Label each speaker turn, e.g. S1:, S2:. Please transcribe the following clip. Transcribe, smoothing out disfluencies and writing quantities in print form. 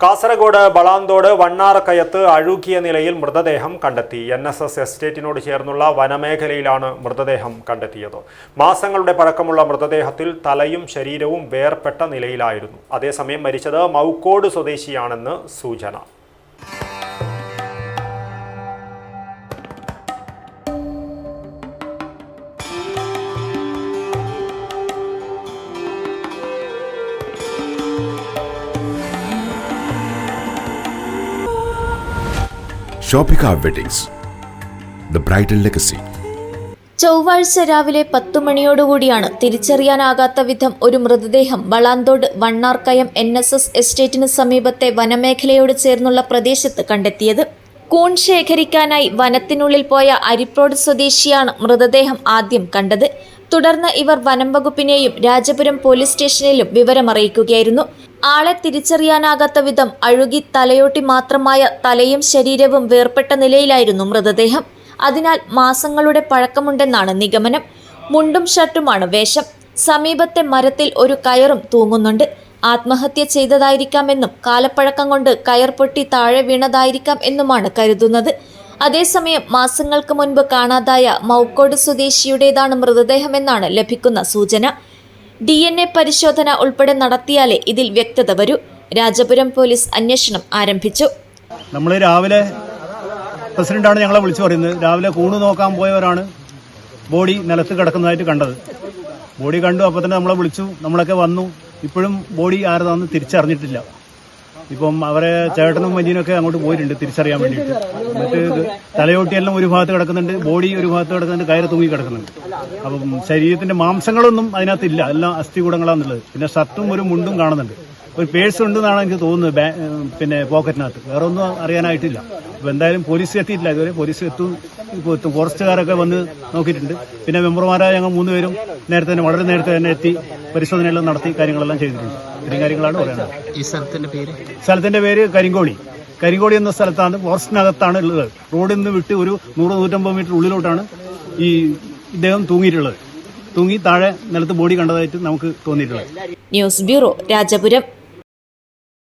S1: കാസർഗോഡ് ബളാന്തോട് വണ്ണാറക്കയത്ത് അഴുകിയ നിലയിൽ മൃതദേഹം കണ്ടെത്തി. NSS എസ്റ്റേറ്റിനോട് ചേർന്നുള്ള വനമേഖലയിലാണ് മൃതദേഹം കണ്ടെത്തിയത്. മാസങ്ങളുടെ പഴക്കമുള്ള മൃതദേഹത്തിൽ തലയും ശരീരവും വേർപെട്ട നിലയിലായിരുന്നു. അതേസമയം മരിച്ചത് മൗക്കോട് സ്വദേശിയാണെന്ന് സൂചന.
S2: Shoppika weddings, the bridal legacy.
S3: ചൊവ്വാഴ്ച രാവിലെ 10 മണിയോടുകൂടിയാണ് തിരിച്ചറിയാനാകാത്ത വിധം ഒരു മൃതദേഹം ബളാന്തോട് വണ്ണാർക്കയം NSS എസ്റ്റേറ്റിന് സമീപത്തെ വനമേഖലയോട് ചേർന്നുള്ള പ്രദേശത്ത് കണ്ടെത്തിയത്. കൂൺ ശേഖരിക്കാനായി വനത്തിനുള്ളിൽ പോയ അരിപ്രോഡ് സ്വദേശിയാണ് മൃതദേഹം ആദ്യം കണ്ടത്. തുടർന്ന് ഇവർ വനം വകുപ്പിനെയും രാജപുരം പോലീസ് സ്റ്റേഷനിലും വിവരമറിയിക്കുകയായിരുന്നു. ആളെ തിരിച്ചറിയാനാകാത്ത വിധം അഴുകി തലയോട്ടി മാത്രമായ തലയും ശരീരവും വേർപെട്ട നിലയിലായിരുന്നു മൃതദേഹം. അതിനാൽ മാസങ്ങളുടെ പഴക്കമുണ്ടെന്നാണ് നിഗമനം. മുണ്ടും ഷർട്ടുമാണ് വേഷം. സമീപത്തെ മരത്തിൽ ഒരു കയറും തൂങ്ങുന്നുണ്ട്. ആത്മഹത്യ ചെയ്തതായിരിക്കാമെന്നും കാലപ്പഴക്കം കൊണ്ട് കയർ പൊട്ടി താഴെ വീണതായിരിക്കാം എന്നുമാണ് കരുതുന്നത്. അതേസമയം മാസങ്ങൾക്ക് മുൻപ് കാണാതായ മൗക്കോട് സ്വദേശിയുടേതാണ് മൃതദേഹമെന്നാണ് ലഭിക്കുന്ന സൂചന. DNA പരിശോധന ഉൾപ്പെടെ നടത്തിയാലേ ഇതിൽ വ്യക്തത വരൂ. രാജപുരം പോലീസ് അന്വേഷണം ആരംഭിച്ചു.
S4: നമ്മൾ രാവിലെ പ്രസിഡന്റാണ് ഞങ്ങളെ വിളിച്ചു പറയുന്നത്. രാവിലെ കൂണ് നോക്കാൻ പോയവരാണ് ബോഡി നിലത്ത് കിടക്കുന്നതായിട്ട് കണ്ടത്. ബോഡി കണ്ടു, അപ്പോൾ തന്നെ നമ്മളെ വിളിച്ചു. നമ്മളൊക്കെ വന്നു. ഇപ്പോഴും ബോഡി ആരതാണെന്ന് തിരിച്ചറിഞ്ഞിട്ടില്ല. ഇപ്പം അവരെ ചേട്ടനും മജീനൊക്കെ അങ്ങോട്ട് പോയിട്ടുണ്ട് തിരിച്ചറിയാൻ വേണ്ടിയിട്ട്. എന്നിട്ട് തലയോട്ടിയെല്ലാം ഒരു ഭാഗത്ത് കിടക്കുന്നുണ്ട്, ബോഡി ഒരു ഭാഗത്ത് കിടക്കുന്നുണ്ട്, കയറ് തൂങ്ങി കിടക്കുന്നുണ്ട്. അപ്പം ശരീരത്തിന്റെ മാംസങ്ങളൊന്നും അതിനകത്തില്ല, എല്ലാം അസ്ഥികൂടങ്ങളാണെന്നുള്ളത്. പിന്നെ ഷർട്ടും ഒരു മുണ്ടും കാണുന്നുണ്ട്. ഒരു പേഴ്സ് ഉണ്ടെന്നാണ് എനിക്ക് തോന്നുന്നത്, പിന്നെ പോക്കറ്റിനകത്ത്. വേറെ ഒന്നും അറിയാനായിട്ടില്ല. അപ്പോൾ എന്തായാലും പോലീസ് എത്തിയിട്ടില്ല ഇതുവരെ. പോലീസ് എത്തും, ഫോറസ്റ്റുകാരൊക്കെ വന്ന് നോക്കിയിട്ടുണ്ട്. പിന്നെ മെമ്പർമാരായ ഞങ്ങൾ 3 പേരും വളരെ നേരത്തെ തന്നെ എത്തി പരിശോധനയെല്ലാം നടത്തി കാര്യങ്ങളെല്ലാം ചെയ്തിട്ടുണ്ട്. ഇത്രയും കാര്യങ്ങളാണ് പറയുന്നത്.
S5: ഈ
S4: സ്ഥലത്തിന്റെ പേര് കരിങ്കോളി എന്ന സ്ഥലത്താണ്, ഫോറസ്റ്റിനകത്താണ് ഉള്ളത്. റോഡിൽ നിന്ന് വിട്ട് ഒരു 100-150 മീറ്റർ ഉള്ളിലോട്ടാണ് ഈ ഇദ്ദേഹം തൂങ്ങിയിട്ടുള്ളത്. തൂങ്ങി താഴെ നിലത്ത് ബോഡി കണ്ടതായിട്ട് നമുക്ക് തോന്നിയിട്ടുള്ളത്.
S3: News bureau, Rajapuram.